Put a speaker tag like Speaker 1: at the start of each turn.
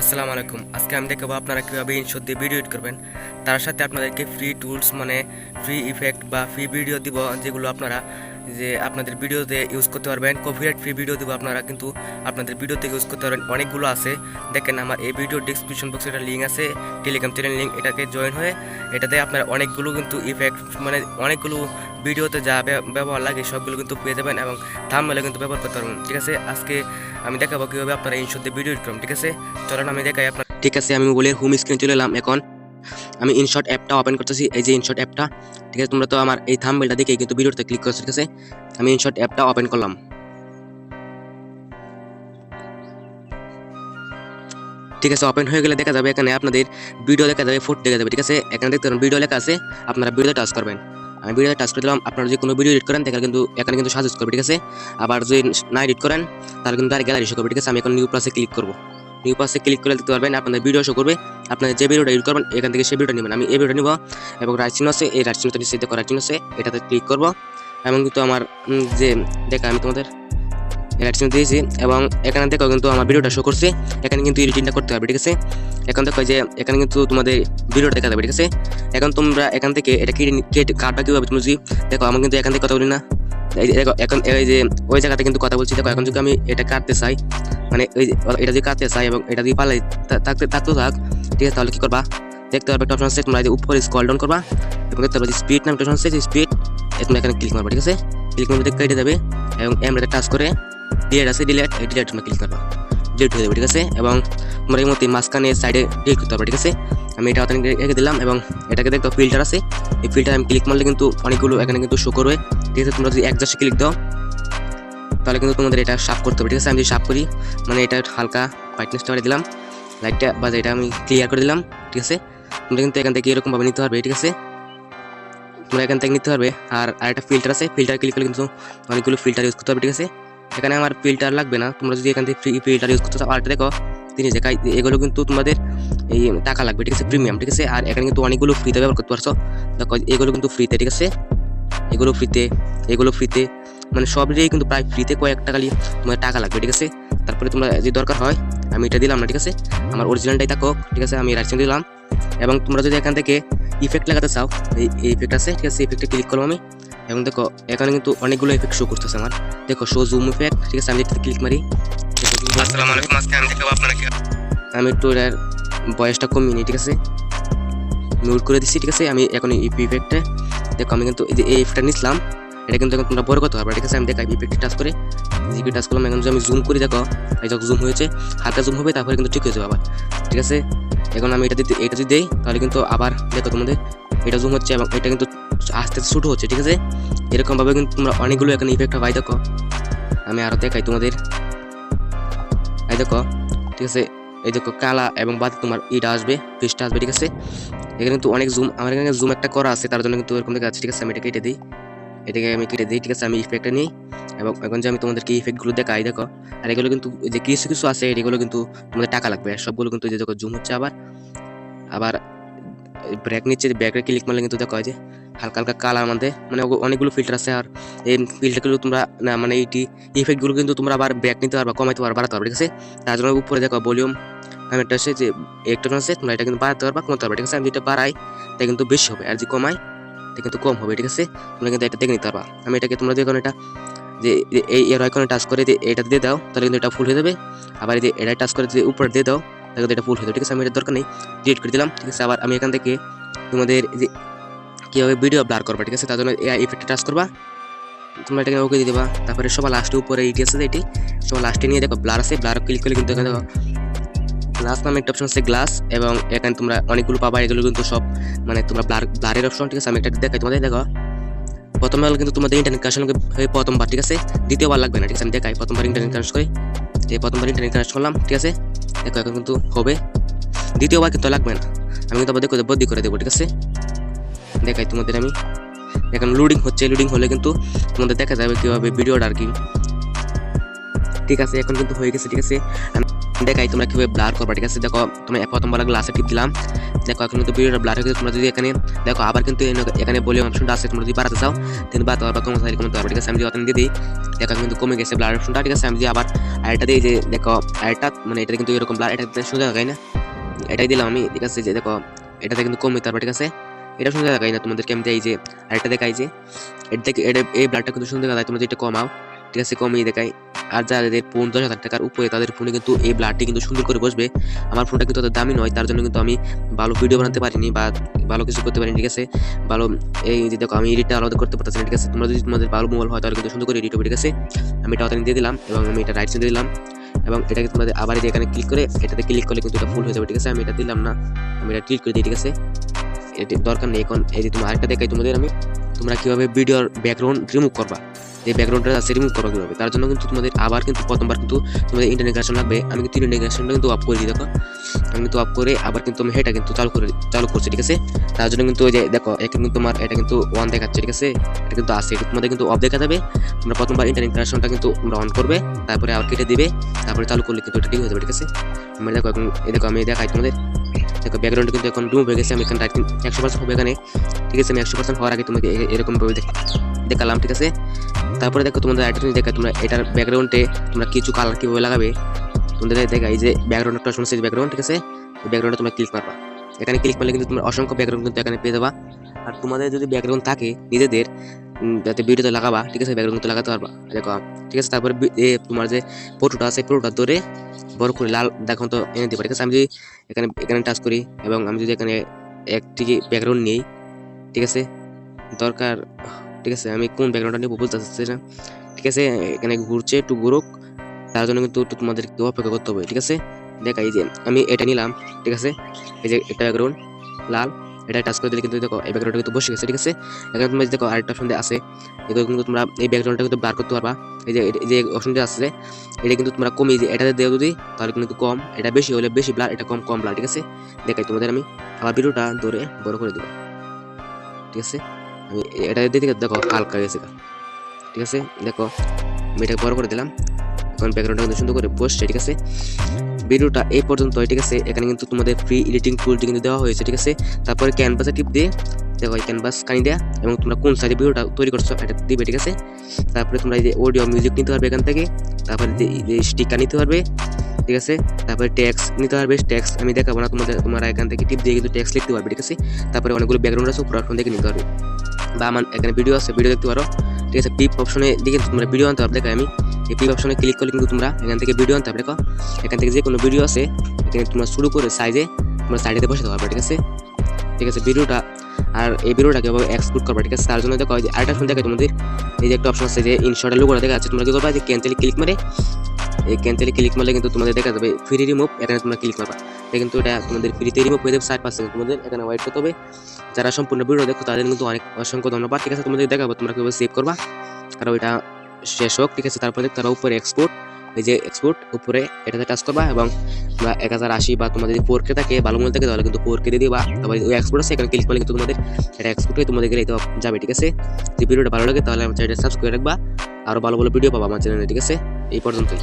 Speaker 1: আসসালামু আলাইকুম। আজকে আমি দেখাবো আপনারা কীভাবে ইনশট দিয়ে ভিডিও এডিট করবেন। তার সাথে আপনাদেরকে ফ্রি টুলস মানে ফ্রি ইফেক্ট বা ফ্রি ভিডিও দিব, যেগুলো আপনারা আপনাদের ভিডিওতে ইউজ করতে পারবেন। কপিরাইট ফ্রি ভিডিও দিব, আপনারা কিন্তু আপনাদের ভিডিওতে ইউজ করতে পারবেন। অনেকগুলো আছে, দেখেন আমার এই ভিডিও ডেসক্রিপশন বক্সে একটা লিঙ্ক আছে, টেলিগ্রাম চ্যানেল লিঙ্ক। এটাকে জয়েন হয়ে এটাতে আপনারা অনেকগুলো কিন্তু ইফেক্ট মানে অনেকগুলো ভিডিওতে যা ব্যবহার লাগে সবগুলো কিন্তু পেয়ে যাবেন এবং থাম্বনেলে কিন্তু ব্যবহার করতে পারবেন। ঠিক আছে, আজকে আমি দেখাবো কীভাবে আপনারা ইনশট দিয়ে ভিডিও এডিট করবেন। ঠিক আছে, চলেন আমি দেখাই আপনার। ঠিক আছে, আমি মোবাইলের হোম স্ক্রিনে চলে এলাম। এখন আমি ইনশট অ্যাপটা ওপেন করতেছি। এই যে ইনশট অ্যাপটা, ঠিক আছে, তোমরা তো আমার এই থাম্বনেলটা দেখে কিন্তু ভিডিওতে ক্লিক করছো। ঠিক আছে, আমি ইনশট অ্যাপটা ওপেন করলাম। ঠিক আছে, ওপেন হয়ে গেলে দেখা যাবে এখানে আপনাদের ভিডিও দেখা যাবে, ফটো দেখা যাবে। ঠিক আছে, এখানে দেখতে পারেন ভিডিও লেখা আছে, আপনারা ভিডিওতে টাচ করবেন। আমি ভিডিওতে টাচ করে দিলাম। আপনারা যে কোনো ভিডিও এডিট করেন তাহলে কিন্তু এখানে কিন্তু সাজেস্ট করবে। ঠিক আছে, আবার যদি না এডিট করেন তাহলে কিন্তু আর গ্যালারি শো করবে। ঠিক আছে, আমি এখন নিউ প্লাসে ক্লিক করব। নিউ প্লাসে ক্লিক করে দেখতে পারবেন আপনাদের ভিডিও শো করবে। আপনাদের যে ভিডিওটা এডিট করবেন এখান থেকে সেই ভিডিওটা নেবেন। আমি এই ভিডিওটা নিব এবং রাইট চিহ্ন আছে, এই রাইট চিহ্নটা নিচে করার চিহ্ন আছে, এটাতে ক্লিক করব এবং কিন্তু আমার যে দেখা আমি তোমাদের রাইট চিহ্ন দিয়েছি এবং এখানে দেখো কিন্তু আমার ভিডিওটা শো করছে। এখানে কিন্তু এডিটিংটা করতে হবে। ঠিক আছে, এখন দেখো যে এখানে কিন্তু তোমাদের ভিডিওটা দেখা যাবে। ঠিক আছে, এখন তোমরা এখান থেকে এটা কেটে কাটবা কীভাবে তুমি যদি দেখো, আমি কিন্তু এখান থেকে কথা বলি না। দেখো এখন এই যে ওই জায়গাতে কিন্তু কথা বলছি। দেখো এখন যদি আমি এটা কাটতে চাই, মানে এটা যদি কাটতে চাই এবং এটা যদি পালাই থাকতে থাক, ঠিক আছে, তাহলে কি করবা দেখতে পারবে একটা অপশন আছে, তোমরা উপরে স্ক্রল ডাউন করবা এবং দেখতে পারবে স্পিড নাম একটা অপশন আছে, স্পিড তোমরা এখানে ক্লিক মারবা। ঠিক আছে, ক্লিক মারবে কেটে যাবে এবং এমরাতে টাচ করে ডিলেট আছে, ডিলেট এই ডিলেট তোমরা ক্লিক করবা, ডিলিট হয়ে যাবে। ঠিক আছে, এবং তোমরা এই মধ্যে মাঝখানে সাইডে ডিলিট করতে পারবে। ঠিক আছে, আমি এটা হাতে রেখে দিলাম এবং এটাকে দেখো ফিল্টার আছে, এই ফিল্টার আমি ক্লিক মারলে কিন্তু অনেকগুলো এখানে কিন্তু শো করবে। ঠিক আছে, তোমরা যদি একজাস্টে ক্লিক দাও তাহলে কিন্তু তোমাদের এটা সাফ করতে হবে। ঠিক আছে, আমি যদি সাফ করি মানে এটা হালকা ব্রাইটনেসটা বাড়িয়ে দিলাম, লাইটটা বা এটা আমি ক্লিয়ার করে দিলাম। ঠিক আছে, তোমরা কিন্তু এখান থেকে এরকমভাবে নিতে পারবে। ঠিক আছে, তোমরা এখান থেকে নিতে পারবে। আর একটা ফিল্টার আছে, ফিল্টার ক্লিক করলে কিন্তু অনেকগুলো ফিল্টার ইউজ করতে হবে। ঠিক আছে, এখানে আমার ফিল্টার লাগবে না, তোমরা যদি এখান থেকে ফ্রি ফিল্টার ইউজ করতে চাও। আর দেখো তিনি যে এগুলো কিন্তু তোমাদের এই টাকা লাগবে। ঠিক আছে, প্রিমিয়াম। ঠিক আছে, আর এখানে কিন্তু অনেকগুলো ফ্রিতে ব্যবহার করতে পারছো। দেখো এগুলো কিন্তু ফ্রিতে। ঠিক আছে, এগুলো ফ্রিতে মানে সবই কিন্তু প্রায় ফ্রিতে, কয়েক টাকা তোমাদের টাকা লাগবে। ঠিক আছে, তারপরে তোমরা যে দরকার হয় আমি এটা দিলাম না। ঠিক আছে, আমার অরিজিনালটাই থাকো। ঠিক আছে, আমি রাইট দিলাম এবং তোমরা যদি এখান থেকে ইফেক্ট লাগাতে চাও, এই ইফেক্ট আছে। ঠিক আছে, ইফেক্টে ক্লিক করবো আমি এবং দেখো এখানে কিন্তু অনেকগুলো ইফেক্ট শো করতেছে আমার। দেখো শো জুম ইফেক্ট। ঠিক আছে, আমি এটাতে ক্লিক মারি। আসসালামু আলাইকুম, আজকে আমি দেখাবো আপনারা আমি একটু এর বয়সটা কমিয়ে নিই। ঠিক আছে, মিউট করে দিচ্ছি। ঠিক আছে, আমি এখন ইফেক্টে দেখো আমি কিন্তু এই ইফেক্টটা নিচ্ছিলাম, এটা কিন্তু এখন তোমরা বড় করতে পারবে। ঠিক আছে, আমি দেখাই ইফেক্টে টাচ করে জিপি টাচ করলাম। এখন যদি আমি জুম করি দেখো এই যখন জুম হয়েছে, হালকা জুম হবে তারপরে কিন্তু ঠিক হয়ে যাবে আবার। ঠিক আছে, এখন আমি এটা যদি দেই তাহলে কিন্তু আবার দেখো তোমাদের এটা জুম হচ্ছে এবং এটা কিন্তু আস্তে আস্তে ছোটো হচ্ছে। ঠিক আছে, এরকমভাবে কিন্তু তোমরা অনেকগুলো এখানে ইফেক্ট পাই। দেখো আমি আরও দেখাই তোমাদের, এই দেখো। ঠিক আছে, এই দেখো কালা এবং বাদ তোমার ইটা আসবে, ফিসটা আসবে। ঠিক আছে, এখানে কিন্তু অনেক জুম, আমার এখানে জুম একটা করা আছে তার জন্য কিন্তু এরকম দেখা যাচ্ছে। ঠিক আছে, আমি এটা কেটে দিই, এটাকে আমি কেটে দিই। ঠিক আছে, আমি ইফেক্টটা নিই এবং এখন যে আমি তোমাদেরকে ইফেক্টগুলো দেখাই দেখো। আর এগুলো কিন্তু যে কিছু কিছু আছে এগুলো কিন্তু তোমাদের টাকা লাগবে, সবগুলো কিন্তু যে দেখো জুম হচ্ছে আবার ব্রেক নিচ্ছে, ব্রেকে ক্লিক মারলে কিন্তু দেখো যে হালকা হালকা কালার মধ্যে মানে অনেকগুলো ফিল্টার আছে। আর এই ফিল্টারগুলো তোমরা না মানে এইটি ইফেক্টগুলো কিন্তু তোমরা আবার ব্রেক নিতে পারবা, কমাইতে পারবা, বাড়াতে পারবে। ঠিক আছে, তার জন্য উপরে দেখো ভলিউম আমি একটা আছে যে একটা আছে, তোমরা এটা কিন্তু বাড়াতে পারবা, কমাতে পারবা। ঠিক আছে, আমি যেটা বাড়াই তাই কিন্তু বেশি হবে আর যে কমাই তাই কিন্তু কম হবে। ঠিক আছে, তোমরা কিন্তু এটা দেখে নিতে পারবা। আমি এটাকে তোমরা দেখো এটা যে এই এর আইকনে টাচ করে এটা দিয়ে দাও তাহলে কিন্তু এটা ফুল হয়ে যাবে। আবার এই যে এটা টাচ করে যদি উপরে দিয়ে দাও তাহলে কিন্তু এটা ফুল হয়ে যাবে। ঠিক আছে, আমি এটা দরকার নেই, ডিলিট করে দিলাম। ঠিক আছে, আবার আমি এখান থেকে তোমাদের যে কীভাবে ভিডিও ব্লার করবা। ঠিক আছে, তার জন্য এই ইফেক্টে টাচ করবা, তোমরা এটাকে ওকে দিয়ে দেবা। তারপরে সবার লাস্টে উপরে এইটি আছে, এটি সবার লাস্টে নিয়ে দেখো ব্লার আছে, ব্লার ক্লিক করলে কিন্তু এখানে দেখো গ্লাস নামে একটা অপশন আছে, গ্লাস, এবং এখানে তোমরা অনেকগুলো পাবা। এগুলো কিন্তু সব মানে তোমরা ব্লারের অপশন। ঠিক আছে, আমি একটা দেখাই তোমাদের। দেখো প্রথমবার কিন্তু তোমাদের ইন্টারনেট কানেকশন হয়ে প্রথমবার। ঠিক আছে, দ্বিতীয়বার লাগবে না। ঠিক আছে, আমি দেখাই প্রথমবার ইন্টারনেট কানেকশন করি, এই প্রথমবার ইন্টারনেট কানেকশন করলাম। ঠিক আছে, দেখো এখন কিন্তু হবে, দ্বিতীয়বার কিন্তু লাগবে না। আমি কিন্তু আবার দেখো বদলি করে দেবো। ঠিক আছে, দেখাই তোমাদের আমি এখন লোডিং হচ্ছে, লোডিং হলে কিন্তু তোমাদের দেখা যাবে কীভাবে ভিডিওটা আর কি। ঠিক আছে, এখন কিন্তু হয়ে গেছে। ঠিক আছে, দেখাই তোমরা কিভাবে ব্লার করবা। ঠিক আছে, দেখো তোমরা প্রথমবার গ্লাসে টিপ দিলাম, দেখো এখন কিন্তু ভিডিওটা ব্লার হয়ে গেছে। তোমরা যদি এখানে দেখো আবার কিন্তু এখানে ভলিউম অপশনটা আছে, তোমরা যদি বাড়াতে চাও তাহলে বাড়াতে পারবা, কমাতে চাইলে কমাতে পারবা। ঠিক আছে, আমি যদি দিয়ে দিই দেখো কিন্তু কমে গেছে ব্লার অপশনটা। ঠিক আছে, আমি যদি আবার আরেকটা দিই যে দেখো আরেকটা মানে এটা কিন্তু এরকম ব্লার, এটা সোজা লাগাই না, এটাই দিলাম আমি। ঠিক আছে, যে দেখো এটাতে কিন্তু কমে পারবা। ঠিক আছে, এটা সোজা লাগাই না, তোমাদেরকে আমি দেখাই যে আরেকটা দেখাই যে এটা এই ব্লাডটা কিন্তু সুন্দর দেখায়। তোমরা যেটা কমাও, ঠিক আছে, কমিয়ে দেখাই। আর যাদের ফোন 10,000 টাকার উপরে তাদের ফোনে কিন্তু এই ব্লাডটি কিন্তু সুন্দর করে বসবে। আমার ফোনটা কিন্তু তাদের দামি নয়, তার জন্য কিন্তু আমি ভালো ভিডিও বানাতে পারিনি বা ভালো কিছু করতে পারিনি। ঠিক আছে, ভালো এই যে দেখো আমি এডিটটা আলাদা করতে পারতেছি না। ঠিক আছে, তোমরা যদি তোমাদের ভালো মোবাইল হয় তাহলে কিন্তু সুন্দর করে এডিট হবে। ঠিক আছে, আমি এটা দিয়ে দিলাম এবং আমি এটা রাইট সাইডে দিলাম এবং এটাকে তোমাদের আবার এখানে ক্লিক করে এটাতে ক্লিক করলে কিন্তু এটা ফুল হয়ে যাবে। ঠিক আছে, আমি এটা দিলাম না, আমি এটা ক্লিক করে দিই। ঠিক আছে, এটি দরকার নেই এখন। এই যে তোমার আরেকটা দেখাই তোমাদের আমি, তোমরা কিভাবে ভিডিওর ব্যাকগ্রাউন্ড রিমুভ করবা, এই ব্যাকগ্রাউন্ডটা আছে রিমুভ করবা কিভাবে, তার জন্য কিন্তু তোমাদের আবার কিন্তু প্রথমবার কিন্তু তোমাদের ইন্টারনেট কানেকশন লাগবে। আমি কিন্তু ইন্টারনেট কানেকশনটা কিন্তু অফ করে দিই। দেখো আমি কিন্তু অফ করে আবার কিন্তু আমি এটা কিন্তু চালু করছি। ঠিক আছে, তার জন্য কিন্তু ওই যে দেখো এখন কিন্তু তোমার এটা কিন্তু ওয়ান দেখাচ্ছে। ঠিক আছে, এটা কিন্তু আছে, তোমাদের কিন্তু অফ দেখা যাবে। তোমরা প্রথমবার ইন্টারনেট কানেকশনটা কিন্তু তোমরা অন করবে, তারপরে আবার কেটে দিবে, তারপরে চালু করলে কিন্তু এটা ঠিক হয়ে যাবে। ঠিক আছে, আমি দেখো এখন এই দেখো আমি দেখাই তোমাদের, দেখো ব্যাকগ্রাউন্ড কিন্তু এখন রিমুভ হয়ে গেছে। আমি এখানে 100% হবে এখানে। ঠিক আছে, আমি 100% হওয়ার আগে তোমাকে এরকম ভাবে দেখালাম। ঠিক আছে, তারপরে দেখো তোমাদের আরেকটা জিনিস দেখা, তোমরা এটার ব্যাকগ্রাউন্ডে তোমরা কিছু কালার কিভাবে লাগাবে তোমাদের দেখা, এই যে ব্যাকগ্রাউন্ড একটা শুনছে ব্যাকগ্রাউন্ড। ঠিক আছে, এই ব্যাকগ্রাউন্ডে তোমরা ক্লিক করবা, এখানে ক্লিক করলে কিন্তু তোমরা অসংখ্য ব্যাকগ্রাউন্ড কিন্তু এখানে পেয়ে যাবা। আর তোমাদের যদি ব্যাকগ্রাউন্ড থাকে নিজেদের যাতে ভিডিওতে লাগাবা, ঠিক আছে, ব্যাকগ্রাউন্ড তো লাগাতে পারবা। দেখো ঠিক আছে, তারপরে তোমার যে ফটোটা আছে ফটোটা ধরে বড় করে লাল দেখো তো এনে দিবা। ঠিক আছে, আমি যদি এখানে টাচ করি এবং আমি যদি এখানে একটি ব্যাকগ্রাউন্ড নিই, ঠিক আছে, দরকার, ঠিক আছে, আমি কোন ব্যাকগ্রাউন্ডটা নিয়ে বুঝতে চাচ্ছি না। ঠিক আছে, এখানে ঘুরছে একটু ঘুরুক, তার জন্য কিন্তু তোমাদের অপেক্ষা করতে হবে। ঠিক আছে, দেখাই যে আমি এটা নিলাম। ঠিক আছে, এই যে এটা ব্যাকগ্রাউন্ড লাল, এটা টাচ করে দিলে কিন্তু দেখো এই ব্যাকগ্রাউন্ডটা কিন্তু বসে গেছে। ঠিক আছে, এখানে তোমরা দেখো আরেকটা অপশন আছে, এগুলো কিন্তু তোমরা এই ব্যাকগ্রাউন্ডটা কিন্তু বার করতে পারবা। এই যে অপশনটা আছে এটা কিন্তু তোমরা কমিয়ে যে এটাতে দেও যদি তাহলে কিন্তু কম, এটা বেশি হলে বেশি ব্লার, এটা কম ব্লার। ঠিক আছে, দেখাই তোমাদের আমি আবার ভিডিওটা ধরে বড় করে দেব। ঠিক আছে, আমি এটা দিকে দেখো হালকা গেছে। ঠিক আছে, দেখো আমি এটা বড় করে দিলাম, এখন ব্যাকগ্রাউন্ডটা কিন্তু সুন্দর করে বসছে। ঠিক আছে, ভিডিওটা এই পর্যন্ত। ঠিক আছে, এখানে কিন্তু তোমাদের ফ্রি এডিটিং টুলটি কিন্তু দেওয়া হয়েছে। ঠিক আছে, তারপরে ক্যানভাসে টিপ দিয়ে দেখো এই ক্যানভাস কানি দেয়া এবং তোমরা কোন সাইজে ভিডিওটা তৈরি করছো এটা দিবে। ঠিক আছে, তারপরে তোমরা এই যে অডিও মিউজিক নিতে পারবে এখান থেকে, তারপরে যে স্টিকার নিতে পারবে। ঠিক আছে, তারপরে ট্যাক্স নিতে পারবে। ট্যাক্স আমি দেখাবো না, তোমরা এখান থেকে টিপ দিয়ে কিন্তু ট্যাক্স লিখতে পারবে। ঠিক আছে, তারপরে অনেকগুলো ব্যাকগ্রাউন্ড আছে উপর অপশন থেকে নিতে পারবে, বা আমার এখানে ভিডিও আছে ভিডিও দেখতে পারো। ঠিক আছে, পিপ অপশনে দিকে তোমরা ভিডিও আনতে পারবে। দেখো আমি এই পিপ অপশনে ক্লিক করলে কিন্তু তোমরা এখান থেকে ভিডিও আনতে পারবে। দেখো এখান থেকে যে কোনো ভিডিও আছে এখানে তোমরা শুরু করে সাইজে তোমরা সাইডে বসাতে পারবে। ঠিক আছে, ঠিক আছে, ভিডিওটা আর এই ভিডিওটা কিভাবে এক্সপোর্ট করবে। ঠিক আছে, তার জন্য দেখো আরেকটা অপশন দেখো তোমাদের, এই যে একটা অপশন আছে যে ইনশটের লোগোটা দেখা যাচ্ছে, তোমরা কি করবে যে ক্যান্সেলে ক্লিক মারে, এই ক্যান্সেলে ক্লিক মারলে কিন্তু তোমাদের দেখা যাবে ফ্রি রিমুভ, এখানে তোমরা ক্লিক করবা, কিন্তু এটা তোমাদের ফ্রিতে রিমুভ হয়ে যাবে 60%। তোমাদের এখানে ওয়েট করতে হবে। যারা সম্পূর্ণ ভিডিও দেখো তাদের কিন্তু অনেক অসংখ্য ধন্যবাদ। ঠিক আছে, তোমাদের দেখাবো তোমরা কিভাবে সেভ করবা, আর ওইটা শেষ হোক। ঠিক আছে, তারপরে তারা উপরে এক্সপোর্ট, এই যে এক্সপোর্ট উপরে এটাতে টাচ করবা এবং 1080 বা তোমাদের যদি 4K থাকে ভালো মনে থাকে তাহলে কিন্তু 4K দিয়ে দিবা। তারপরে ওই এক্সপোর্ট আছে এখানে ক্লিক করলে কিন্তু তোমাদের এটা এক্সপোর্ট হয়ে তোমাদের গেলে যাবে। ঠিক আছে, যদি ভিডিওটা ভালো লাগে তাহলে আমার চ্যানেলটা সাবস্ক্রাইব করে রাখবা, আরো ভালো ভালো ভিডিও পাবা আমার চ্যানেলে। ঠিক আছে, এই পর্যন্তই।